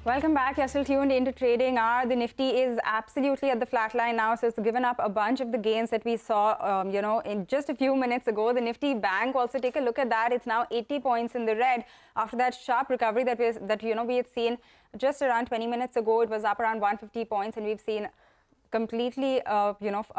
Welcome back. You're still tuned into Trading Hour. The Nifty is absolutely at the flat line now, so it's given up a bunch of the gains that we saw, in just a few minutes ago. The Nifty Bank, also take a look at that. It's now 80 points in the red after that sharp recovery that we had seen just around 20 minutes ago. It was up around 150 points, and we've seen completely, a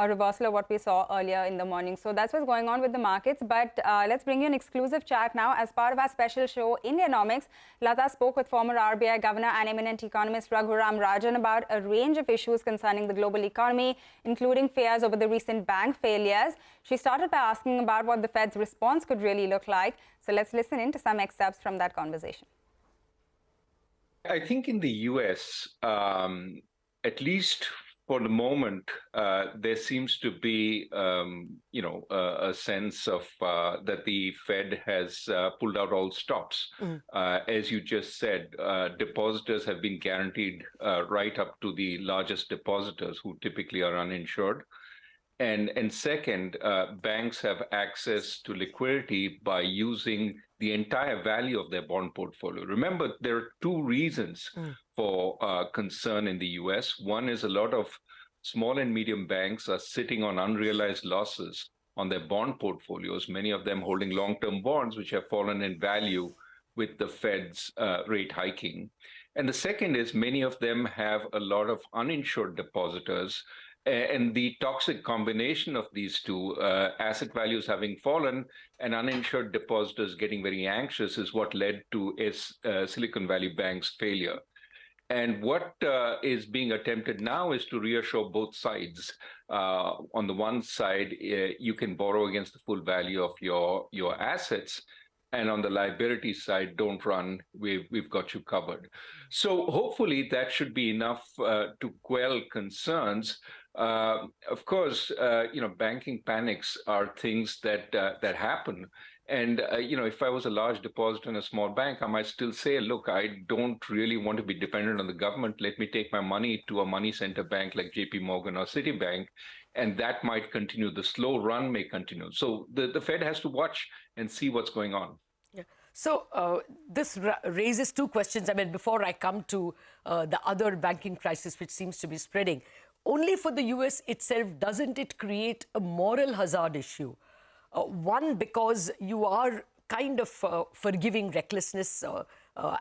reversal of what we saw earlier in the morning. So that's what's going on with the markets. But let's bring you an exclusive chat now. As part of our special show, Indianomics, Lata spoke with former RBI Governor and eminent economist Raghuram Rajan about a range of issues concerning the global economy, including fears over the recent bank failures. She started by asking about what the Fed's response could really look like. So let's listen in to some excerpts from that conversation. I think in the US, at least for the moment, there seems to be, a sense of that the Fed has pulled out all stops. As you just said, depositors have been guaranteed right up to the largest depositors who typically are uninsured. And second, banks have access to liquidity by using the entire value of their bond portfolio. Remember, there are two reasons for concern in the US. One is a lot of small and medium banks are sitting on unrealized losses on their bond portfolios, many of them holding long-term bonds, which have fallen in value with the Fed's rate hiking. And the second is many of them have a lot of uninsured depositors. And the toxic combination of these two, asset values having fallen and uninsured depositors getting very anxious, is what led to Silicon Valley Bank's failure. And what is being attempted now is to reassure both sides. On the one side, you can borrow against the full value of your assets. And on the liability side, don't run, we've got you covered. So hopefully that should be enough to quell concerns. Of course, banking panics are things that happen. And, if I was a large depositor in a small bank, I might still say, look, I don't really want to be dependent on the government. Let me take my money to a money center bank like JP Morgan or Citibank, and that might continue. The slow run may continue. So the Fed has to watch and see what's going on. Yeah. So this raises two questions. I mean, before I come to the other banking crisis, which seems to be spreading, only for the US itself, doesn't it create a moral hazard issue? One, because you are kind of forgiving recklessness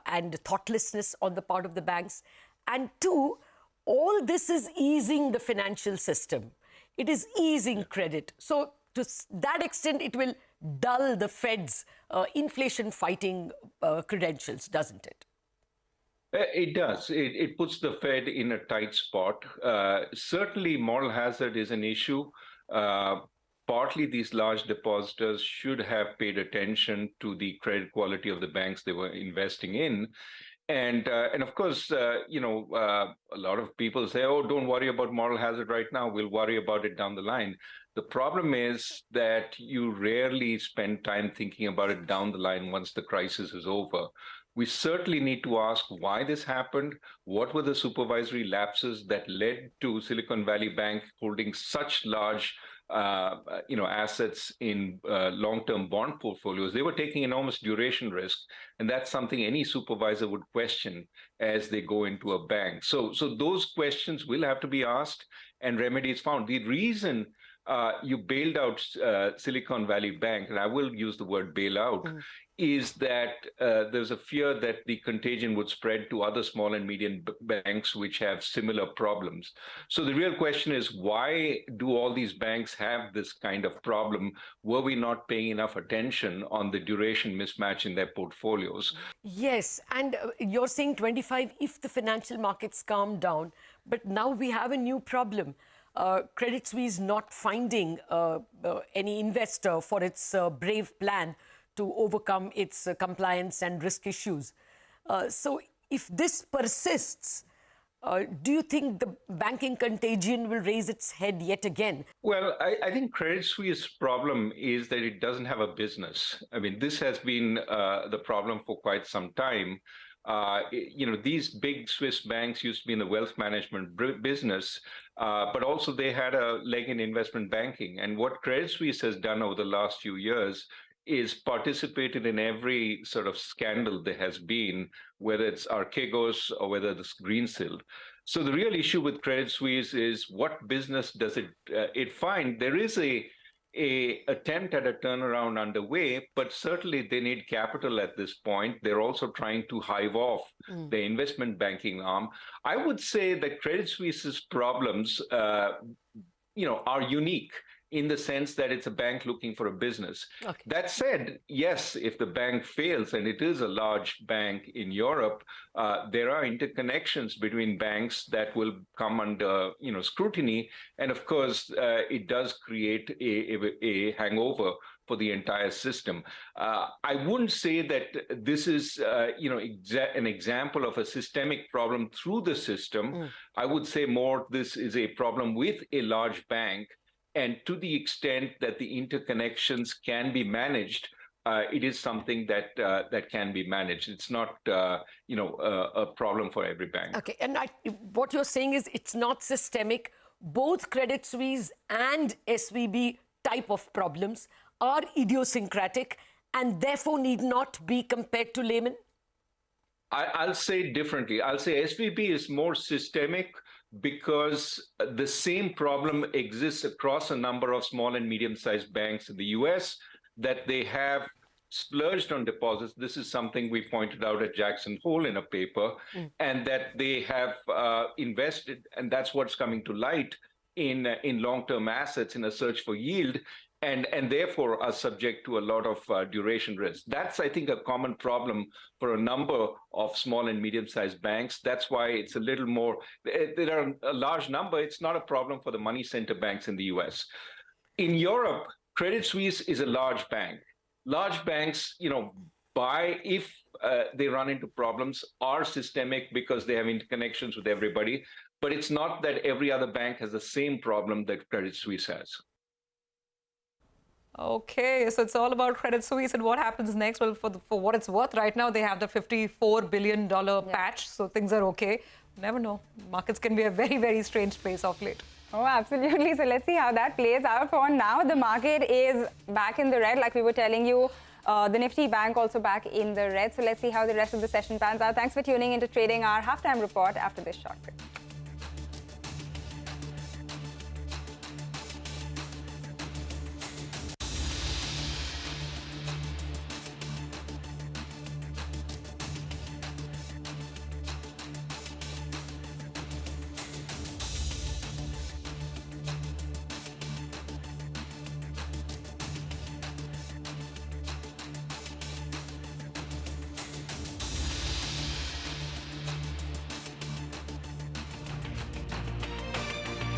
and thoughtlessness on the part of the banks. And two, all this is easing the financial system. It is easing credit. So to that extent, it will dull the Fed's inflation-fighting credentials, doesn't it? It does. It puts the Fed in a tight spot. Certainly, moral hazard is an issue. Partly, these large depositors should have paid attention to the credit quality of the banks they were investing in. And of course, a lot of people say, oh, don't worry about moral hazard right now. We'll worry about it down the line. The problem is that you rarely spend time thinking about it down the line once the crisis is over. We certainly need to ask why this happened. What were the supervisory lapses that led to Silicon Valley Bank holding such large assets in long-term bond portfolios? They were taking enormous duration risk, and that's something any supervisor would question as they go into a bank. So those questions will have to be asked and remedies found. The reason you bailed out Silicon Valley Bank, and I will use the word bailout, is that there's a fear that the contagion would spread to other small and medium banks which have similar problems. So the real question is, why do all these banks have this kind of problem? Were we not paying enough attention on the duration mismatch in their portfolios? Yes, and you're saying 25 if the financial markets calm down, but now we have a new problem. Credit Suisse not finding any investor for its brave plan to overcome its compliance and risk issues. So if this persists, do you think the banking contagion will raise its head yet again? Well, I think Credit Suisse's problem is that it doesn't have a business. I mean, this has been the problem for quite some time. These big Swiss banks used to be in the wealth management business, but also they had a leg in investment banking. And what Credit Suisse has done over the last few years is participated in every sort of scandal there has been, whether it's Archegos or whether it's Greensill. So the real issue with Credit Suisse is what business does it find? There is a attempt at a turnaround underway, but certainly they need capital at this point. They're also trying to hive off the investment banking arm. I would say that Credit Suisse's problems, are unique in the sense that it's a bank looking for a business. Okay. That said, yes, if the bank fails, and it is a large bank in Europe, there are interconnections between banks that will come under scrutiny. And of course, it does create a hangover for the entire system. I wouldn't say that this is, an example of a systemic problem through the system. I would say more this is a problem with a large bank. And to the extent that the interconnections can be managed, it is something that can be managed. It's not, a problem for every bank. Okay, and what you're saying is it's not systemic. Both Credit Suisse and SVB type of problems are idiosyncratic and therefore need not be compared to Lehman? I'll say differently. I'll say SVB is more systemic because the same problem exists across a number of small and medium-sized banks in the US, that they have splurged on deposits. This is something we pointed out at Jackson Hole in a paper, and that they have invested, and that's what's coming to light in long-term assets in a search for yield, and therefore are subject to a lot of duration risk. That's, I think, a common problem for a number of small and medium-sized banks. That's why it's a little more, there are a large number. It's not a problem for the money center banks in the US. In Europe, Credit Suisse is a large bank. Large banks, if they run into problems, are systemic because they have interconnections with everybody. But it's not that every other bank has the same problem that Credit Suisse has. Okay, so it's all about Credit Suisse and what happens next. Well, for what it's worth, right now they have the $54 billion patch, so things are okay. Never know. Markets can be a very, very strange place of late. Oh, absolutely. So let's see how that plays out. For now, the market is back in the red, like we were telling you. The Nifty Bank also back in the red. So let's see how the rest of the session pans out. Thanks for tuning into Trading Hour Halftime Report after this short break.